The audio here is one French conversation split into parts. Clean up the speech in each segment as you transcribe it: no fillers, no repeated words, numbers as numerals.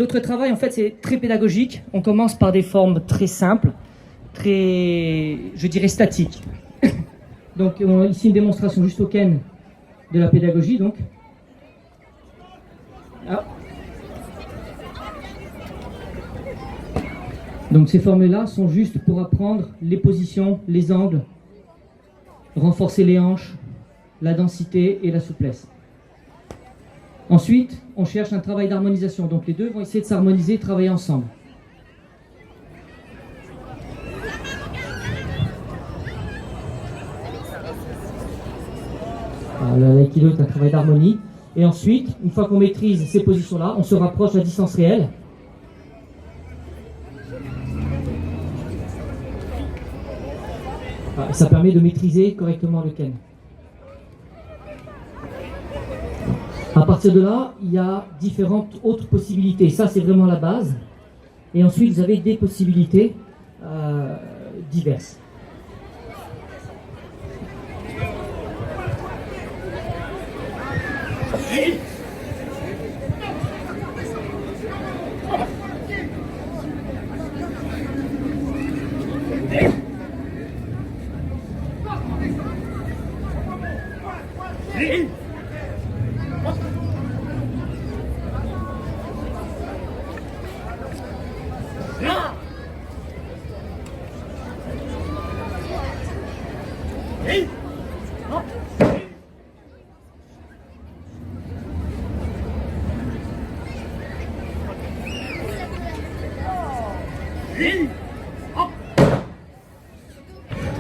notre travail, en fait, c'est très pédagogique. On commence par des formes très simples, très, je dirais, statiques. Donc, ici, une démonstration juste au Ken de la pédagogie, donc. Ah. Donc, ces formes-là sont juste pour apprendre les positions, les angles, renforcer les hanches, la densité et la souplesse. Ensuite, on cherche un travail d'harmonisation. Donc les deux vont essayer de s'harmoniser, travailler ensemble. L'aïkido est un travail d'harmonie. Et ensuite, une fois qu'on maîtrise ces positions-là, on se rapproche à distance réelle. Ça permet de maîtriser correctement le Ken. À partir de là, il y a différentes autres possibilités. Ça, c'est vraiment la base. Et ensuite, vous avez des possibilités diverses.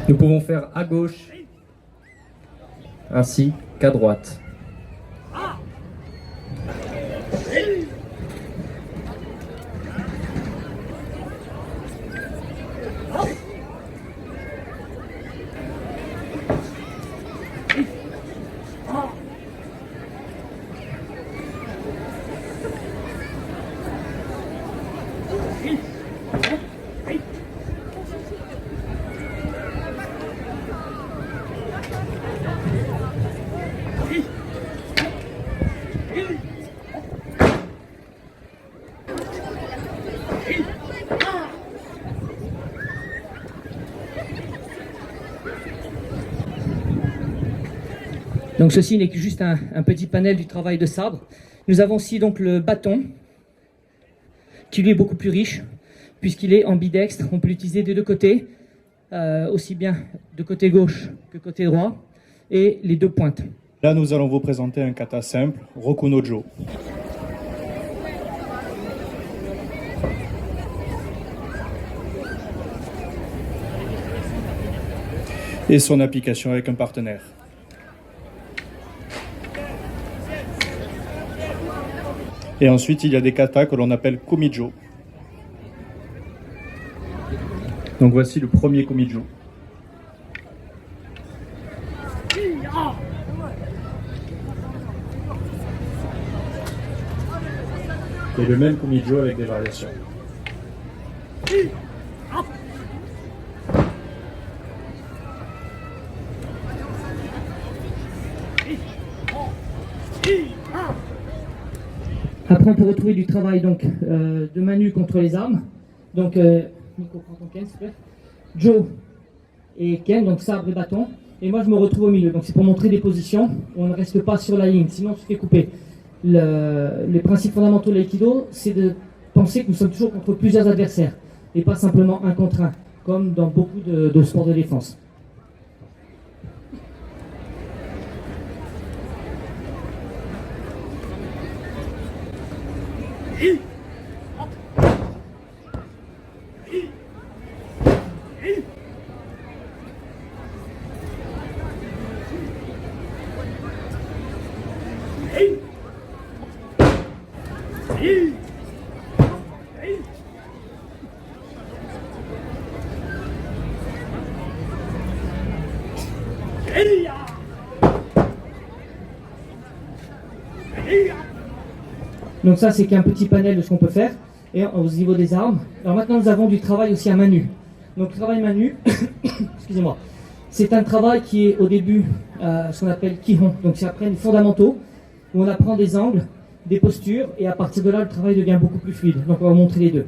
Nous pouvons faire à gauche ainsi qu'à droite. Donc ceci n'est que juste un petit panel du travail de sabre. Nous avons aussi donc le bâton, qui lui est beaucoup plus riche, puisqu'il est ambidextre. On peut l'utiliser des deux côtés, aussi bien de côté gauche que côté droit, et les deux pointes. Là, nous allons vous présenter un kata simple, Rokunojo. Et son application avec un partenaire. Et ensuite, il y a des katas que l'on appelle Kumijo. Donc voici le premier Kumijo. Et le même Kumijo avec des variations. Après, on peut retrouver du travail donc, de Manu contre les armes. Donc, Nico, prends ton Ken, s'il te plaît. Joe et Ken, donc sabre et bâton. Et moi, je me retrouve au milieu. Donc, c'est pour montrer des positions où on ne reste pas sur la ligne, sinon on se fait couper. Les principes fondamentaux de l'aïkido, c'est de penser que nous sommes toujours contre plusieurs adversaires et pas simplement un contre un, comme dans beaucoup de sports de défense. Donc ça, c'est qu'un petit panel de ce qu'on peut faire. Et au niveau des armes. Alors maintenant, nous avons du travail aussi à main nue. Donc le travail main nue, excusez-moi, c'est un travail qui est au début ce qu'on appelle Kihon. Donc c'est après les fondamentaux, où on apprend des angles des postures, et à partir de là, le travail devient beaucoup plus fluide. Donc on va vous montrer les deux.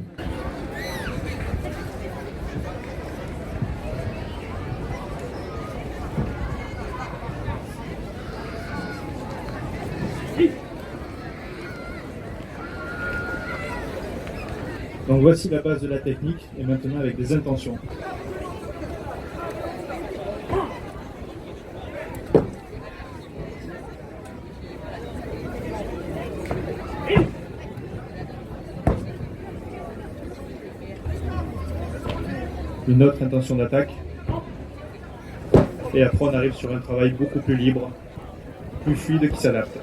Donc voici la base de la technique, et maintenant avec des intentions. Une autre intention d'attaque. Et après on arrive sur un travail beaucoup plus libre, plus fluide qui s'adapte.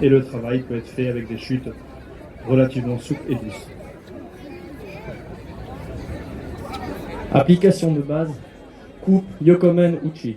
Et le travail peut être fait avec des chutes relativement souples et douces. Application de base, coupe Yokomen Uchi.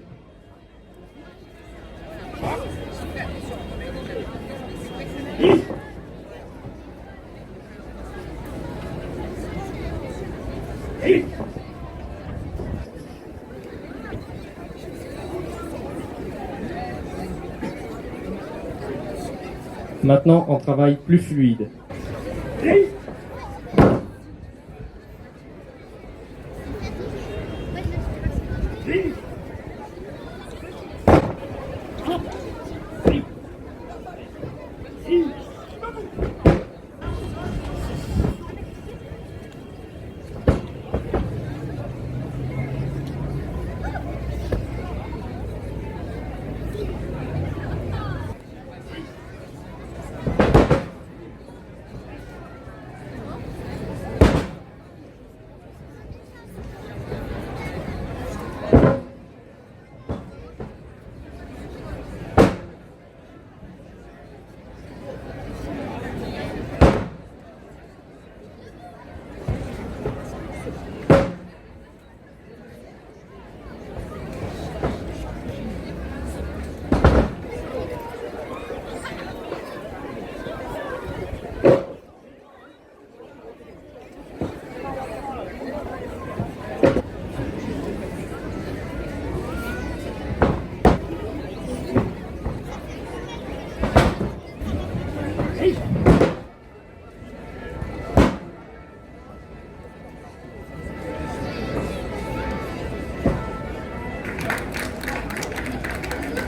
Maintenant, en travail plus fluide.